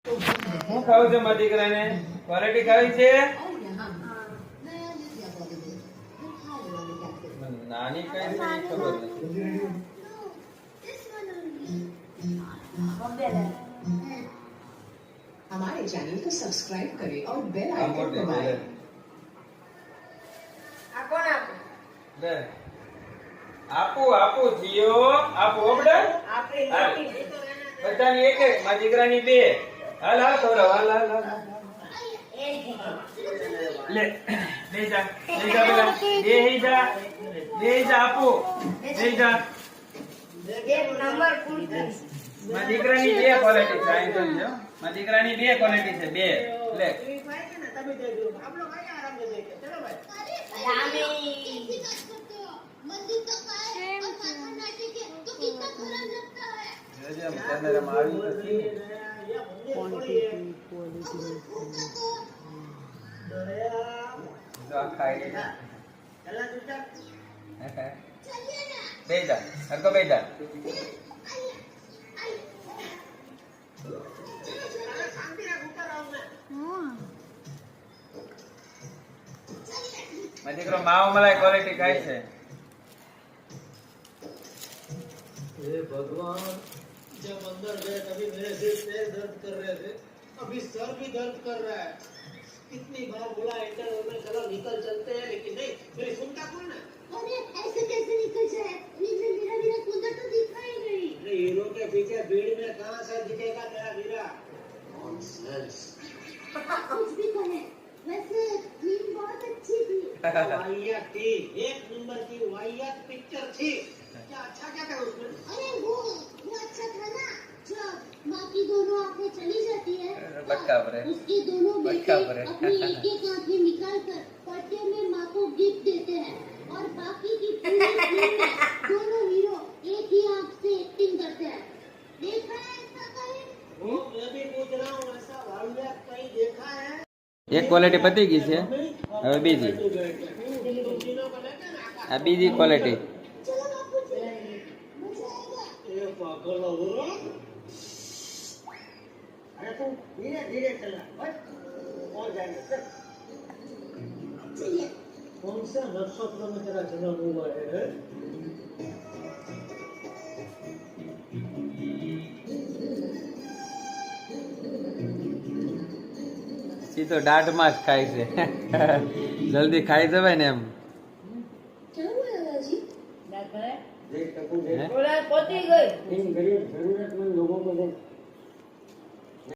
હું ખાવું છે મારા દીકરાને ક્વોલિટી ખાવી છે નાની કઈ છે ખબર નથી हमारे चैनल को सब्सक्राइब करें और बेल आइकन दबाएं। આપો આપો જીઓ આપો ઓબડે બધાની એક એક મારા દીકરાની બે હાલ હાલ થોડા હાલ હાલ લે લે જા પેલા બે જા આપો બે જા મારા દીકરાની બે ક્વોલિટી છે આઈ સમજો મારા દીકરાની બે ક્વોલિટી છે બે લે कैमरा मारी तो थी जो खाई बेजा हरको बेजा मैं देख रहा हूँ माओ मलाई क्वालिटी काई है हे भगवान जब अंदर गए तभी मेरे सिर पैर दर्द कर रहे थे अभी सर भी दर्द कर रहा है कितनी बार बोला इंटरवल में चलो निकल चलते हैं लेकिन नहीं मेरी सुनता कौन है अरे ऐसे कैसे निकल जाए नीचे मेरा मेरा कूदर तो दिखाई नहीं अरे हीरो के पीछे भीड़ में कहां से दिखेगा तेरा वीरा नॉनसेंस कुछ भी कहे वैसे फिल्म बहुत अच्छी थी वाहियात थी एक नंबर की वाहियात पिक्चर थी क्या अच्छा क्या था उसमें अरे वो अच्छा था ना जब माँ की दोनों आंखें चली जाती है उसके दोनों बेटे अपनी एक एक आंखें निकाल कर पर्दे में माँ को गिफ्ट देते हैं और बाकी की पूरी फिल्म में दोनों हीरो एक ही आंख से एक्टिंग करते हैं देखा है ऐसा कहीं वो मैं भी पूछ रहा हूँ ऐसा वाहियात कहीं देखा है एक क्वालिटी पती गई है હવે બીજી આ બીજી ક્વોલિટી चलो बापू जी मजा आएगा ये पागल हो अरे तू धीरे धीरे चला बस और जाएंगे चल चलिए कौन सा नक्षत्र में तेरा जन्म हुआ है સીધો દાઢમાં જ ખાય છે જલ્દી ખાઈ જવાય ને એમ क्या हुआ दादाजी देख टकू देख હે? इन गरीब जरूरतमंद लोगों को देख